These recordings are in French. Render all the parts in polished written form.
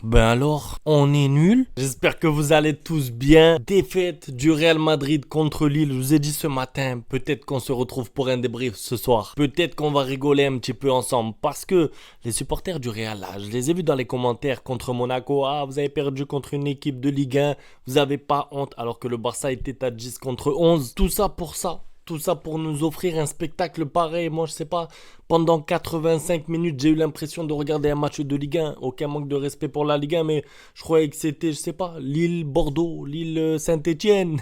Ben alors, on est nul. J'espère que vous allez tous bien. Défaite du Real Madrid contre Lille. Je vous ai dit ce matin, peut-être qu'on se retrouve pour un débrief ce soir. Peut-être qu'on va rigoler un petit peu ensemble. Parce que les supporters du Real, là, je les ai vus dans les commentaires contre Monaco. Ah, vous avez perdu contre une équipe de Ligue 1. Vous avez pas honte. Alors que le Barça était à 10 contre 11. Tout ça pour ça. Tout ça pour nous offrir un spectacle pareil. Moi, je sais pas, pendant 85 minutes, j'ai eu l'impression de regarder un match de Ligue 1. Aucun manque de respect pour la Ligue 1, mais je croyais que c'était, je sais pas, Lille-Bordeaux, Lille-Saint-Étienne.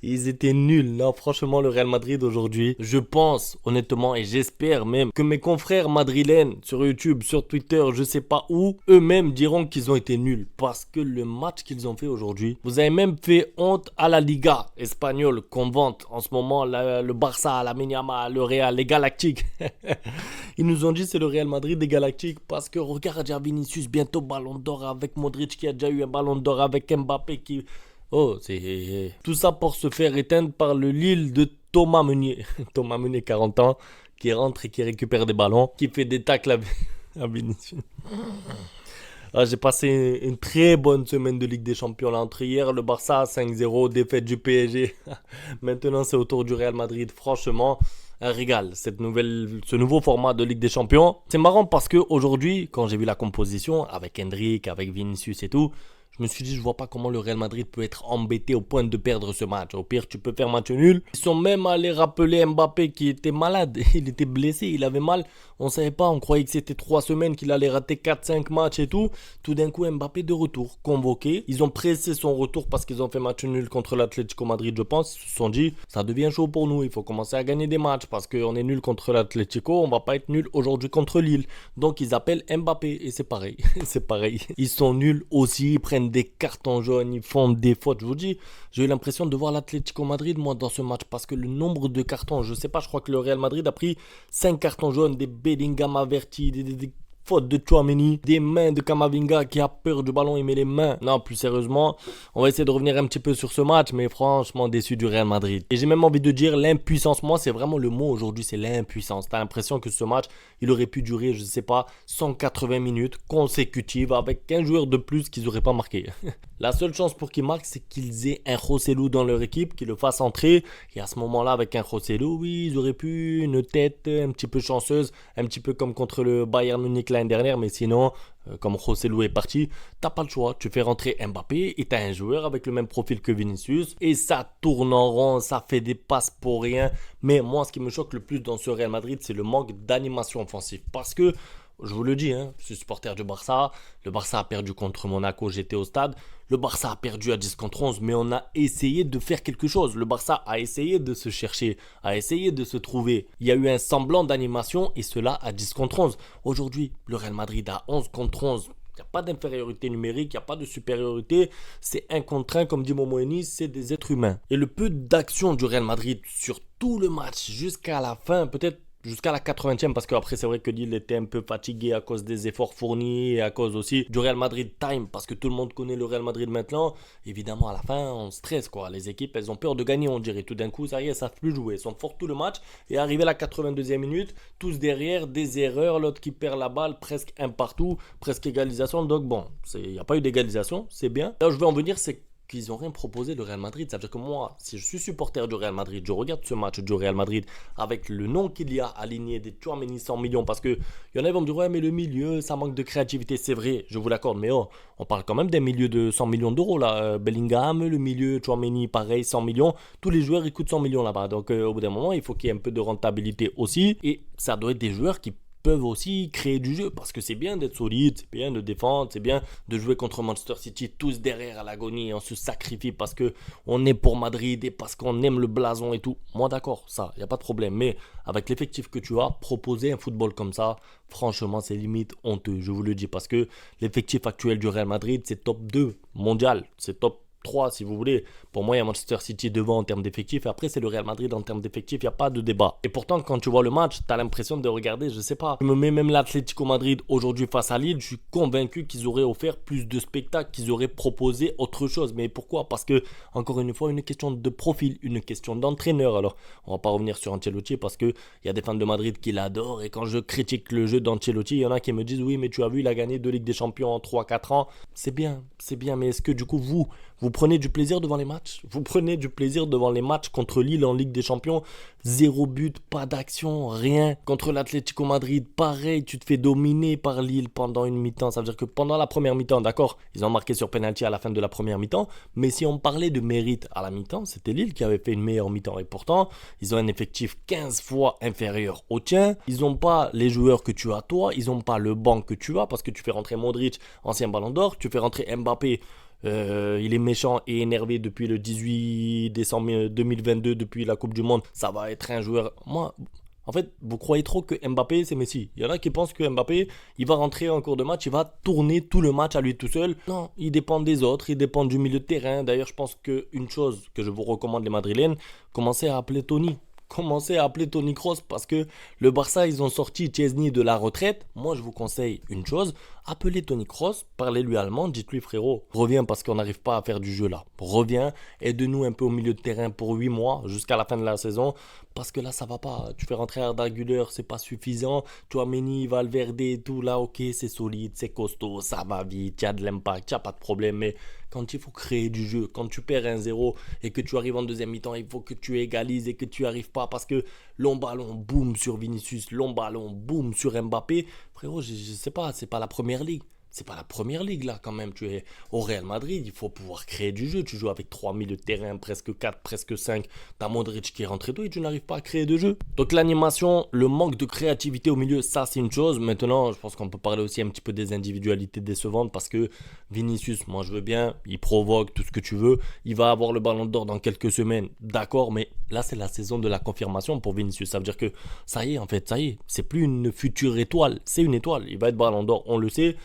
Ils étaient nuls. Non, franchement, le Real Madrid aujourd'hui, je pense honnêtement et j'espère même que mes confrères madrilènes sur YouTube, sur Twitter, je sais pas où, eux-mêmes diront qu'ils ont été nuls. Parce que le match qu'ils ont fait aujourd'hui, vous avez même fait honte à la Liga espagnole qu'on vante en ce moment, le Barça, la Minyama, le Real, les Galactiques. Ils nous ont dit c'est le Real Madrid des Galactiques parce que regarde, il y a Vinicius bientôt Ballon d'Or avec Modric qui a déjà eu un Ballon d'Or avec Mbappé qui... Oh, c'est tout ça pour se faire éteindre par le Lille de Thomas Meunier. Thomas Meunier, 40 ans, qui rentre et qui récupère des ballons, qui fait des tacles à Vinicius. Ah, j'ai passé une très bonne semaine de Ligue des Champions là. Entre hier, le Barça 5-0, défaite du PSG. Maintenant, c'est au tour du Real Madrid. Franchement, un régal, ce nouveau format de Ligue des Champions. C'est marrant parce que aujourd'hui, quand j'ai vu la composition avec Hendrick, avec Vinicius et tout, je me suis dit, je vois pas comment le Real Madrid peut être embêté au point de perdre ce match. Au pire, tu peux faire match nul. Ils sont même allés rappeler Mbappé qui était malade. Il était blessé, il avait mal. On savait pas, on croyait que c'était 3 semaines qu'il allait rater 4-5 matchs et tout. Tout d'un coup, Mbappé de retour, convoqué. Ils ont pressé son retour parce qu'ils ont fait match nul contre l'Atlético Madrid, je pense. Ils se sont dit, ça devient chaud pour nous. Il faut commencer à gagner des matchs parce qu'on est nul contre l'Atlético. On va pas être nul aujourd'hui contre Lille. Donc, ils appellent Mbappé et c'est pareil. C'est pareil. Ils sont nuls aussi. Ils prennent des cartons jaunes, ils font des fautes. Je vous dis, j'ai eu l'impression de voir l'Atlético Madrid, moi, dans ce match, parce que le nombre de cartons, je sais pas, je crois que le Real Madrid a pris 5 cartons jaunes, des Bellingham avertis, des fautes de Tchouaméni, des mains de Camavinga qui a peur du ballon, il met les mains. Non, plus sérieusement, on va essayer de revenir un petit peu sur ce match, mais franchement déçu du Real Madrid. Et j'ai même envie de dire l'impuissance. Moi, c'est vraiment le mot aujourd'hui, c'est l'impuissance. T'as l'impression que ce match, il aurait pu durer, je sais pas, 180 minutes consécutives avec un joueur de plus qu'ils auraient pas marqué. La seule chance pour qu'ils marquent, c'est qu'ils aient un Joselu dans leur équipe, qui le fasse entrer. Et à ce moment-là, avec un Joselu, oui, ils auraient pu une tête un petit peu chanceuse, un petit peu comme contre le Bayern Munich l'année dernière. Mais sinon, comme Joselu est parti, t'as pas le choix. Tu fais rentrer Mbappé et t'as un joueur avec le même profil que Vinicius. Et ça tourne en rond, ça fait des passes pour rien. Mais moi, ce qui me choque le plus dans ce Real Madrid, c'est le manque d'animation offensive. Parce que je vous le dis, je suis supporter du Barça. Le Barça a perdu contre Monaco, j'étais au stade. Le Barça a perdu à 10 contre 11, mais on a essayé de faire quelque chose. Le Barça a essayé de se chercher, a essayé de se trouver. Il y a eu un semblant d'animation et cela à 10 contre 11. Aujourd'hui, le Real Madrid a 11 contre 11. Il n'y a pas d'infériorité numérique, il n'y a pas de supériorité. C'est un contre un, comme dit Momoeni, c'est des êtres humains. Et le peu d'action du Real Madrid sur tout le match jusqu'à la fin, peut-être jusqu'à la 80e, parce qu'après c'est vrai que Lille était un peu fatigué à cause des efforts fournis et à cause aussi du Real Madrid time, parce que tout le monde connaît le Real Madrid maintenant. Évidemment à la fin on stresse quoi, les équipes elles ont peur de gagner, on dirait. Tout d'un coup ça y est, elles savent plus jouer, elles sont fortes tout le match et arrivé à la 82e minute, tous derrière, des erreurs, l'autre qui perd la balle, presque un partout, presque égalisation. Donc bon, il n'y a pas eu d'égalisation, c'est bien. Là où je veux en venir, c'est qu'ils n'ont rien proposé le Real Madrid. Ça veut dire que moi, si je suis supporter du Real Madrid, je regarde ce match du Real Madrid avec le nom qu'il y a aligné des Tchouaméni 100 millions, parce que il y en a qui vont me dire ouais mais le milieu ça manque de créativité, c'est vrai, je vous l'accorde, mais oh, on parle quand même d'un milieu de 100 millions d'euros là. Bellingham, le milieu Tchouaméni pareil 100 millions, tous les joueurs ils coûtent 100 millions là-bas, donc au bout d'un moment il faut qu'il y ait un peu de rentabilité aussi, et ça doit être des joueurs qui peuvent aussi créer du jeu, parce que c'est bien d'être solide, c'est bien de défendre, c'est bien de jouer contre Manchester City tous derrière à l'agonie, on se sacrifie parce que on est pour Madrid et parce qu'on aime le blason et tout. Moi d'accord, ça, il n'y a pas de problème, mais avec l'effectif que tu as, proposer un football comme ça, franchement c'est limite honteux, je vous le dis, parce que l'effectif actuel du Real Madrid c'est top 2 mondial, c'est top 3 si vous voulez. Pour moi, il y a Manchester City devant en termes d'effectifs. Et après, c'est le Real Madrid en termes d'effectifs. Il n'y a pas de débat. Et pourtant, quand tu vois le match, tu as l'impression de regarder, je sais pas. Je me mets même l'Atlético Madrid aujourd'hui face à Lille. Je suis convaincu qu'ils auraient offert plus de spectacles, qu'ils auraient proposé autre chose. Mais pourquoi? Parce que, encore une fois, une question de profil, une question d'entraîneur. Alors, on va pas revenir sur Ancelotti parce qu'il y a des fans de Madrid qui l'adorent. Et quand je critique le jeu d'Ancelotti, il y en a qui me disent oui, mais tu as vu, il a gagné 2 Ligues des Champions en 3-4 ans. C'est bien, mais est-ce que du coup, vous prenez du plaisir devant les matchs? Vous prenez du plaisir devant les matchs contre Lille en Ligue des Champions? 0 but, pas d'action, rien. Contre l'Atlético Madrid, pareil, tu te fais dominer par Lille pendant une mi-temps. Ça veut dire que pendant la première mi-temps, d'accord, ils ont marqué sur penalty à la fin de la première mi-temps, mais si on parlait de mérite à la mi-temps, c'était Lille qui avait fait une meilleure mi-temps. Et pourtant, ils ont un effectif 15 fois inférieur au tien. Ils n'ont pas les joueurs que tu as toi, ils n'ont pas le banc que tu as, parce que tu fais rentrer Modric, ancien Ballon d'Or, tu fais rentrer Mbappé. Il est méchant et énervé depuis le 18 décembre 2022, depuis la Coupe du Monde. Ça va être un joueur... Moi, en fait, vous croyez trop que Mbappé, c'est Messi. Il y en a qui pensent que Mbappé, il va rentrer en cours de match, il va tourner tout le match à lui tout seul. Non, il dépend des autres, il dépend du milieu de terrain. D'ailleurs, je pense qu'une chose que je vous recommande les Madrilènes, commencez à appeler Tony. Commencez à appeler Tony Kroos parce que le Barça, ils ont sorti Chesney de la retraite. Moi, je vous conseille une chose. Appelez Tony Kroos, parlez-lui allemand, dites-lui frérot, reviens parce qu'on n'arrive pas à faire du jeu là. Reviens, aide-nous un peu au milieu de terrain pour 8 mois jusqu'à la fin de la saison parce que là, ça va pas. Tu fais rentrer Arda Güler, c'est pas suffisant. Meni, Valverde et tout là, ok, c'est solide, c'est costaud, ça va vite, il y a de l'impact, il n'y a pas de problème. Mais quand il faut créer du jeu, quand tu perds 1-0 et que tu arrives en deuxième mi-temps, il faut que tu égalises et que tu n'y arrives pas parce que long ballon, boum sur Vinicius, long ballon, boum sur Mbappé. Frérot, je sais pas, c'est pas la première ligue. C'est pas la première ligue là quand même. Tu es au Real Madrid, il faut pouvoir créer du jeu. Tu joues avec 3 milieux de terrain, presque 4, presque 5. T'as Modric qui est rentré toi et tu n'arrives pas à créer de jeu. Donc l'animation, le manque de créativité au milieu, ça c'est une chose. Maintenant, je pense qu'on peut parler aussi un petit peu des individualités décevantes parce que Vinicius, moi je veux bien, il provoque tout ce que tu veux. Il va avoir le ballon d'or dans quelques semaines, d'accord, mais là c'est la saison de la confirmation pour Vinicius. Ça veut dire que ça y est, en fait, ça y est. C'est plus une future étoile, c'est une étoile. Il va être ballon d'or, on le sait.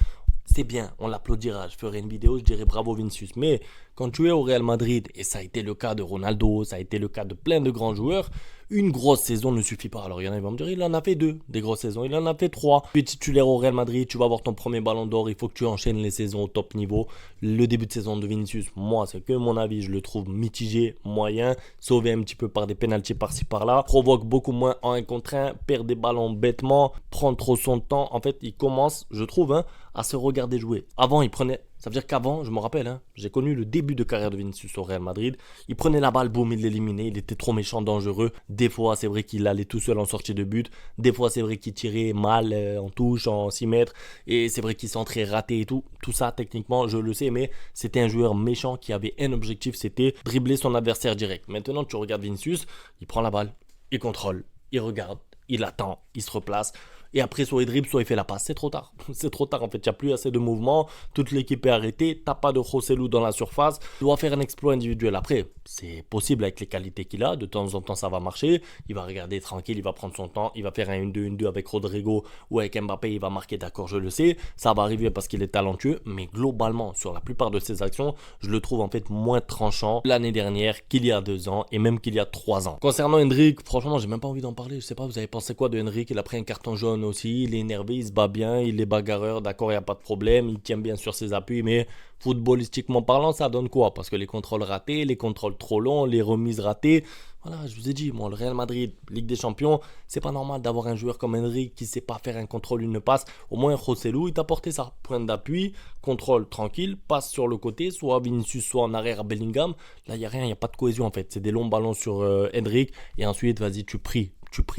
C'est bien, on l'applaudira. Je ferai une vidéo, je dirai bravo Vinicius. Mais quand tu es au Real Madrid, et ça a été le cas de Ronaldo, ça a été le cas de plein de grands joueurs, une grosse saison ne suffit pas. Alors il y en a qui vont me dire, il en a fait 2 des grosses saisons, il en a fait 3. Tu es titulaire au Real Madrid, tu vas avoir ton premier ballon d'or, il faut que tu enchaînes les saisons au top niveau. Le début de saison de Vinicius, moi c'est que mon avis, je le trouve mitigé, moyen, sauvé un petit peu par des pénaltys par-ci par-là, provoque beaucoup moins en 1 contre 1, perd des ballons bêtement, prend trop son temps. En fait, il commence, je trouve, à se regarder jouer. Avant, il prenait... Ça veut dire qu'avant, je me rappelle, j'ai connu le début de carrière de Vinicius au Real Madrid. Il prenait la balle, boum, il l'éliminait. Il était trop méchant, dangereux. Des fois, c'est vrai qu'il allait tout seul en sortie de but. Des fois, c'est vrai qu'il tirait mal en touche, en 6 mètres. Et c'est vrai qu'il s'entrait raté et tout. Tout ça, techniquement, je le sais, mais c'était un joueur méchant qui avait un objectif, c'était dribbler son adversaire direct. Maintenant, tu regardes Vinicius, il prend la balle, il contrôle, il regarde, il attend, il se replace. Et après, soit il dribble, soit il fait la passe. C'est trop tard. C'est trop tard. En fait, il n'y a plus assez de mouvements. Toute l'équipe est arrêtée. T'as pas de Joselu dans la surface. Il doit faire un exploit individuel. Après, c'est possible avec les qualités qu'il a. De temps en temps, ça va marcher. Il va regarder tranquille. Il va prendre son temps. Il va faire un 1-2, 1-2 avec Rodrigo ou avec Mbappé. Il va marquer, d'accord, je le sais. Ça va arriver parce qu'il est talentueux. Mais globalement, sur la plupart de ses actions, je le trouve en fait moins tranchant l'année dernière qu'il y a 2 ans et même qu'il y a 3 ans. Concernant Endrick, franchement, j'ai même pas envie d'en parler. Je sais pas, vous avez pensé quoi de Endrick? Il a pris un carton jaune aussi, il est énervé, il se bat bien, il est bagarreur, d'accord, il n'y a pas de problème, il tient bien sur ses appuis, mais footballistiquement parlant, ça donne quoi? Parce que les contrôles ratés, les contrôles trop longs, les remises ratées, voilà, je vous ai dit, moi, le Real Madrid, Ligue des Champions, c'est pas normal d'avoir un joueur comme Henry qui sait pas faire un contrôle, une passe. Au moins, Joselu, il t'a porté ça. Point d'appui, contrôle tranquille, passe sur le côté, soit Vinicius, soit en arrière à Bellingham. Là, il n'y a rien, il n'y a pas de cohésion en fait. C'est des longs ballons sur Henry, et ensuite, vas-y, tu pries,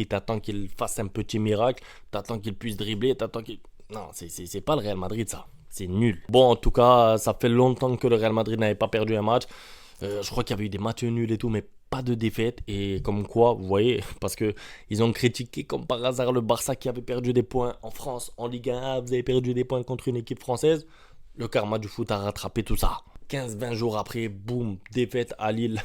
t'attends qu'il fasse un petit miracle, t'attends qu'il puisse dribbler, t'attends qu'il... Non, c'est pas le Real Madrid ça, c'est nul. Bon, en tout cas, ça fait longtemps que le Real Madrid n'avait pas perdu un match. Je crois qu'il y avait eu des matchs nuls et tout, mais pas de défaite. Et comme quoi, vous voyez, parce que ils ont critiqué comme par hasard le Barça qui avait perdu des points en France, en Ligue 1. Ah, vous avez perdu des points contre une équipe française. Le karma du foot a rattrapé tout ça. 15-20 jours après, boum, défaite à Lille.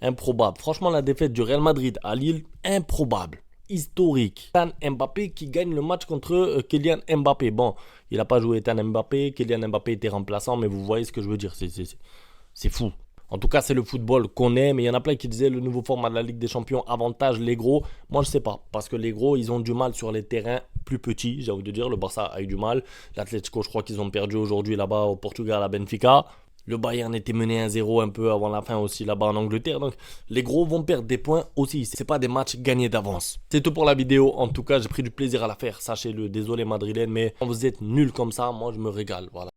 Improbable. Franchement, la défaite du Real Madrid à Lille, improbable. Historique. Kylian Mbappé qui gagne le match contre Kylian Mbappé. Bon, il n'a pas joué Kylian Mbappé était remplaçant, mais vous voyez ce que je veux dire. C'est fou. En tout cas, c'est le football qu'on aime. Et il y en a plein qui disaient le nouveau format de la Ligue des Champions avantage les gros. Moi, je sais pas. Parce que les gros, ils ont du mal sur les terrains plus petits. J'ai envie de dire, le Barça a eu du mal. L'Atlético, je crois qu'ils ont perdu aujourd'hui là-bas au Portugal à Benfica. Le Bayern était mené 1-0 un peu avant la fin aussi là-bas en Angleterre. Donc les gros vont perdre des points aussi. C'est pas des matchs gagnés d'avance. C'est tout pour la vidéo. En tout cas, j'ai pris du plaisir à la faire. Sachez-le. Désolé Madrilène, mais quand vous êtes nuls comme ça, moi je me régale. Voilà.